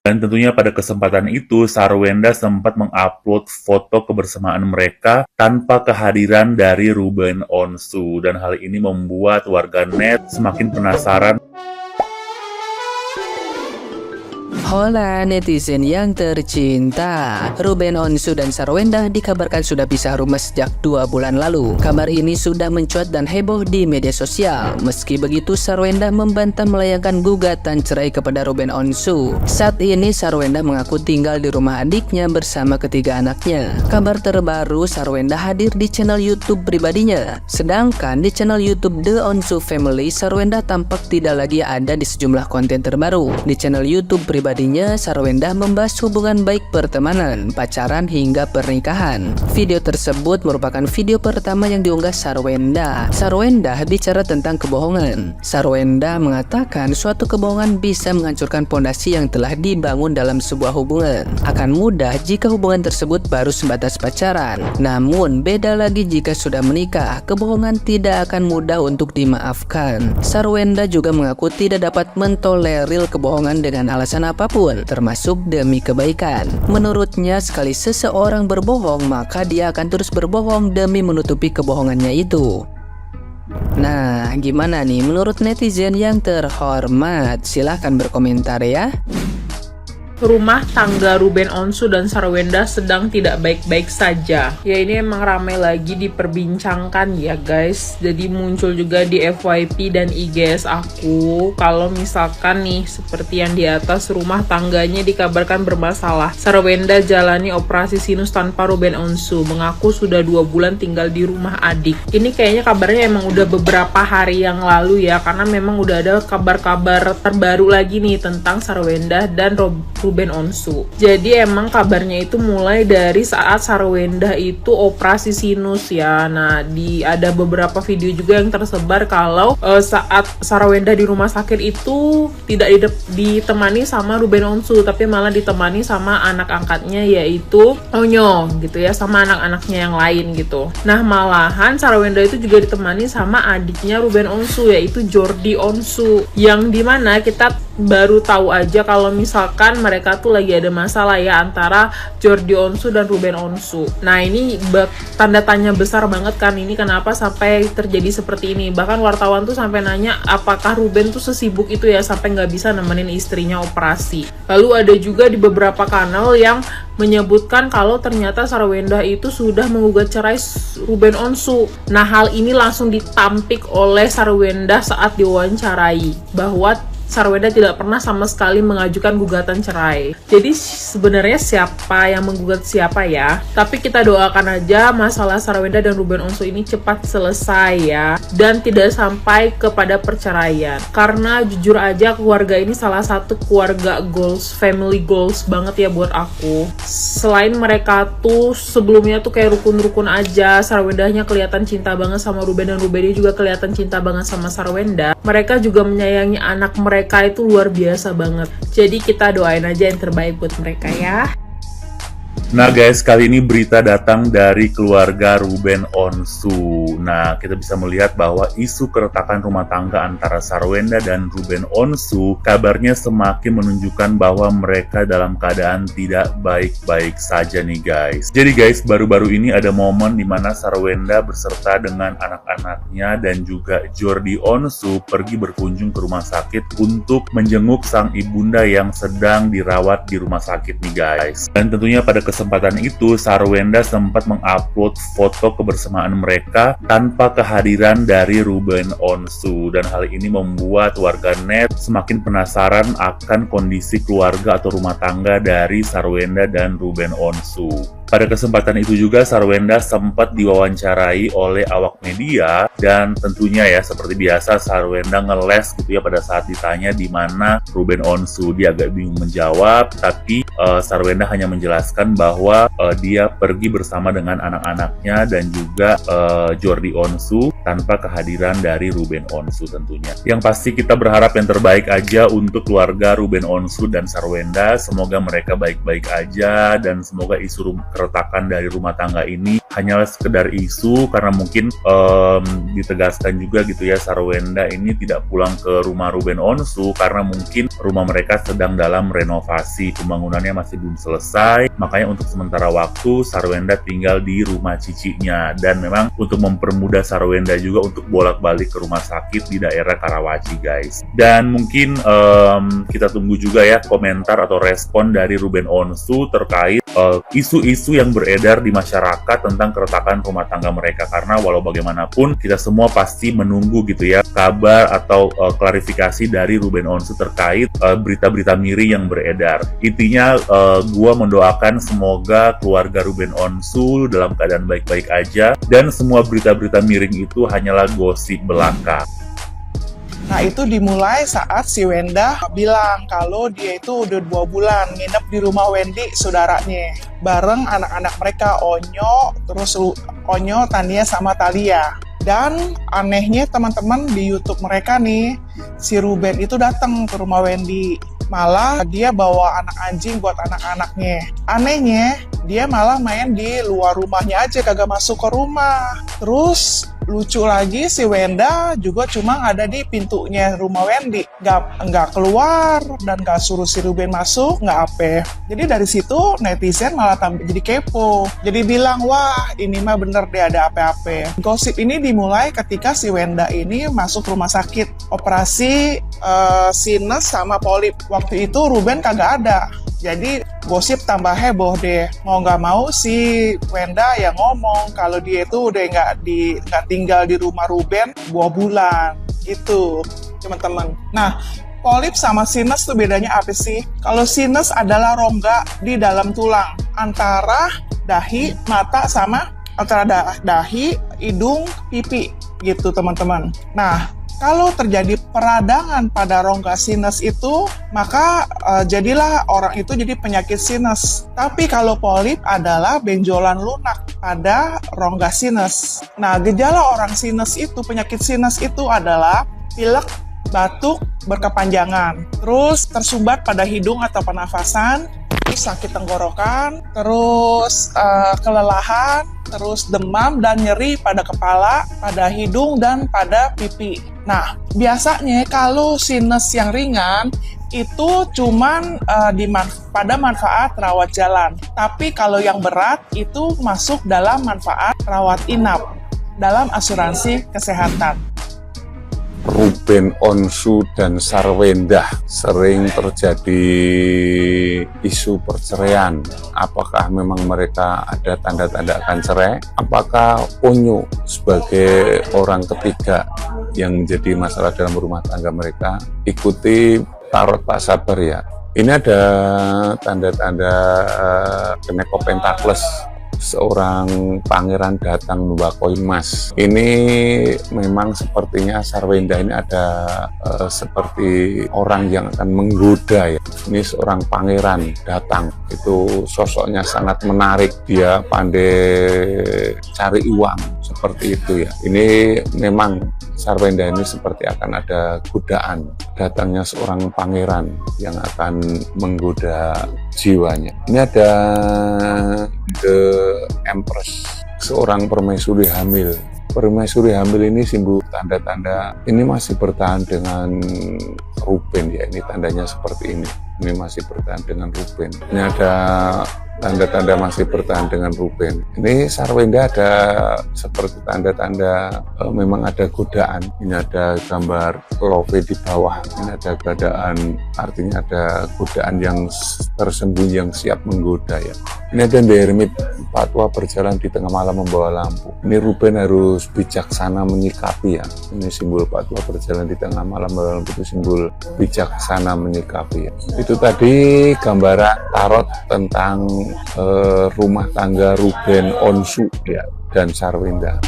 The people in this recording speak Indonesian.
Dan tentunya pada kesempatan itu, Sarwenda sempat mengupload foto kebersamaan mereka tanpa kehadiran dari Ruben Onsu. Dan hal ini membuat warganet semakin penasaran. Hola netizen yang tercinta, Ruben Onsu dan Sarwenda dikabarkan sudah pisah rumah sejak 2 bulan lalu. Kabar ini sudah mencuat dan heboh di media sosial. Meski begitu, Sarwenda membantah melayangkan gugatan cerai kepada Ruben Onsu. Saat ini Sarwenda mengaku tinggal di rumah adiknya bersama ketiga anaknya. Kabar terbaru, Sarwenda hadir di channel YouTube pribadinya. Sedangkan di channel YouTube The Onsu Family, Sarwenda tampak tidak lagi ada di sejumlah konten terbaru. Di channel YouTube pribadinya, Sarwenda membahas hubungan baik pertemanan, pacaran hingga pernikahan. Video tersebut merupakan video pertama yang diunggah Sarwenda. Sarwenda bicara tentang kebohongan. Sarwenda mengatakan suatu kebohongan bisa menghancurkan pondasi yang telah dibangun dalam sebuah hubungan. Akan mudah jika hubungan tersebut baru sebatas pacaran. Namun beda lagi jika sudah menikah. Kebohongan tidak akan mudah untuk dimaafkan. Sarwenda juga mengaku tidak dapat mentolerir kebohongan dengan alasan apapun, termasuk demi kebaikan. Menurutnya, sekali seseorang berbohong, maka dia akan terus berbohong demi menutupi kebohongannya itu. Nah, gimana nih menurut netizen yang terhormat? Silahkan berkomentar ya. Rumah tangga Ruben Onsu dan Sarwenda sedang tidak baik-baik saja. Ya, ini emang ramai lagi diperbincangkan ya guys. Jadi muncul juga di FYP dan IGS aku. Kalau misalkan nih seperti yang di atas, rumah tangganya dikabarkan bermasalah. Sarwenda jalani operasi sinus tanpa Ruben Onsu. Mengaku sudah 2 bulan tinggal di rumah adik. Ini kayaknya kabarnya emang udah beberapa hari yang lalu ya. Karena memang udah ada kabar-kabar terbaru lagi nih tentang Sarwenda dan Ruben Onsu. Jadi emang kabarnya itu mulai dari saat Sarwenda itu operasi sinus ya. Nah, ada beberapa video juga yang tersebar kalau saat Sarwenda di rumah sakit itu tidak ditemani sama Ruben Onsu, tapi malah ditemani sama anak angkatnya yaitu Onyo gitu ya, sama anak-anaknya yang lain gitu. Nah, malahan Sarwenda itu juga ditemani sama adiknya Ruben Onsu yaitu Jordi Onsu, yang dimana kita baru tahu aja kalau misalkan mereka tuh lagi ada masalah ya antara Jordi Onsu dan Ruben Onsu. Nah, ini tanda tanya besar banget kan, ini kenapa sampai terjadi seperti ini. Bahkan wartawan tuh sampai nanya apakah Ruben tuh sesibuk itu ya sampai nggak bisa nemenin istrinya operasi. Lalu ada juga di beberapa kanal yang menyebutkan kalau ternyata Sarwenda itu sudah menggugat cerai Ruben Onsu. Nah, hal ini langsung ditampik oleh Sarwenda saat diwawancarai bahwa Sarwenda tidak pernah sama sekali mengajukan gugatan cerai. Jadi sebenarnya siapa yang menggugat siapa ya? Tapi kita doakan aja masalah Sarwenda dan Ruben Onsu ini cepat selesai ya, dan tidak sampai kepada perceraian. Karena jujur aja keluarga ini salah satu keluarga goals, family goals banget ya buat aku. Selain mereka tuh sebelumnya tuh kayak rukun-rukun aja, Sarwendanya kelihatan cinta banget sama Ruben dan Rubennya juga kelihatan cinta banget sama Sarwenda. Mereka juga menyayangi anak mereka itu luar biasa banget. Jadi kita doain aja yang terbaik buat mereka ya. Nah guys, kali ini berita datang dari keluarga Ruben Onsu. Nah, kita bisa melihat bahwa isu keretakan rumah tangga antara Sarwenda dan Ruben Onsu kabarnya semakin menunjukkan bahwa mereka dalam keadaan tidak baik-baik saja nih guys. Jadi guys, baru-baru ini ada momen dimana Sarwenda beserta dengan anak-anaknya dan juga Jordi Onsu pergi berkunjung ke rumah sakit untuk menjenguk sang ibunda yang sedang dirawat di rumah sakit nih guys. Dan tentunya pada kesempatan itu, Sarwenda sempat mengupload foto kebersamaan mereka tanpa kehadiran dari Ruben Onsu. Dan hal ini membuat warganet semakin penasaran akan kondisi keluarga atau rumah tangga dari Sarwenda dan Ruben Onsu. Pada kesempatan itu juga Sarwenda sempat diwawancarai oleh awak media, dan tentunya ya seperti biasa Sarwenda ngeles gitu ya pada saat ditanya di mana Ruben Onsu. Dia agak bingung menjawab, tapi Sarwenda hanya menjelaskan bahwa dia pergi bersama dengan anak-anaknya dan juga Jordi Onsu tanpa kehadiran dari Ruben Onsu tentunya. Yang pasti kita berharap yang terbaik aja untuk keluarga Ruben Onsu dan Sarwenda. Semoga mereka baik-baik aja dan semoga isu keretakan dari rumah tangga ini hanyalah sekedar isu, karena mungkin ditegaskan juga gitu ya, Sarwenda ini tidak pulang ke rumah Ruben Onsu karena mungkin rumah mereka sedang dalam renovasi, pembangunannya masih belum selesai, makanya untuk sementara waktu Sarwenda tinggal di rumah cicinya. Dan memang untuk mempermudah Sarwenda juga untuk bolak-balik ke rumah sakit di daerah Karawaci guys. Dan mungkin kita tunggu juga ya komentar atau respon dari Ruben Onsu terkait isu-isu yang beredar di masyarakat tentang keretakan rumah tangga mereka, karena walau bagaimanapun kita semua pasti menunggu gitu ya kabar atau klarifikasi dari Ruben Onsu terkait berita-berita miring yang beredar. Intinya gua mendoakan semoga keluarga Ruben Onsu dalam keadaan baik-baik aja dan semua berita-berita miring itu hanyalah gosip belaka. Nah, itu dimulai saat si Wenda bilang kalau dia itu udah 2 bulan nginep di rumah Wendy, saudaranya, bareng anak-anak mereka, Onyo, terus Onyo, Tania, sama Thalia. Dan anehnya teman-teman di YouTube mereka nih, si Ruben itu datang ke rumah Wendy. Malah dia bawa anak anjing buat anak-anaknya. Anehnya, dia malah main di luar rumahnya aja, kagak masuk ke rumah. Terus lucu lagi, si Wenda juga cuma ada di pintunya rumah Wendy, nggak keluar dan nggak suruh si Ruben masuk, nggak apa. Jadi dari situ netizen malah jadi kepo, jadi bilang, wah ini mah bener deh ada apa-apa. Gosip ini dimulai ketika si Wenda ini masuk rumah sakit operasi sinus sama polip. Waktu itu Ruben kagak ada. Jadi gosip tambah heboh deh. Mau nggak mau si Wenda yang ngomong kalau dia itu udah nggak tinggal di rumah Ruben 2 bulan gitu, teman-teman. Nah, polip sama sinus tuh bedanya apa sih? Kalau sinus adalah rongga di dalam tulang antara dahi, mata sama antara dahi, hidung, pipi gitu, teman-teman. Nah, kalau terjadi peradangan pada rongga sinus itu, maka jadilah orang itu jadi penyakit sinus. Tapi kalau polip adalah benjolan lunak pada rongga sinus. Nah, gejala orang sinus itu, penyakit sinus itu adalah pilek, batuk berkepanjangan, terus tersumbat pada hidung atau pernafasan, terus sakit tenggorokan, terus kelelahan, terus demam dan nyeri pada kepala, pada hidung, dan pada pipi. Nah, biasanya kalau sinus yang ringan itu cuman pada manfaat rawat jalan. Tapi kalau yang berat itu masuk dalam manfaat rawat inap dalam asuransi kesehatan. Ruben Onsu dan Sarwenda sering terjadi isu perceraian. Apakah memang mereka ada tanda-tanda akan cerai? Apakah Onyo sebagai orang ketiga yang menjadi masalah dalam rumah tangga mereka? Ikuti tarot Pak Sabar ya. Ini ada tanda-tanda Keneko Pentakles. Seorang pangeran datang membawa koin emas. Ini memang sepertinya Sarwenda ini ada seperti orang yang akan menggoda ya. Ini seorang pangeran datang, itu sosoknya sangat menarik, dia pandai cari uang seperti itu ya. Ini memang Sarwenda ini seperti akan ada godaan, datangnya seorang pangeran yang akan menggoda jiwanya. Ini ada The Empress, seorang permaisuri hamil. Permaisuri hamil ini simbol tanda-tanda ini masih bertahan dengan Ruben ya. Ini tandanya seperti ini. Ini masih bertahan dengan Ruben. Ini ada tanda-tanda masih bertahan dengan Ruben. Ini Sarwenda ada seperti tanda-tanda memang ada godaan. Ini ada gambar love di bawah. Ini ada godaan, artinya ada godaan yang tersembunyi yang siap menggoda ya. Ini ada Hermit, fatwa berjalan di tengah malam membawa lampu. Ini Ruben harus bijaksana menyikapi ya. Ini simbol fatwa berjalan di tengah malam membawa lampu, itu simbol bijaksana menyikapi ya. Itu tadi gambaran tarot tentang rumah tangga Ruben Onsu ya dan Sarwenda.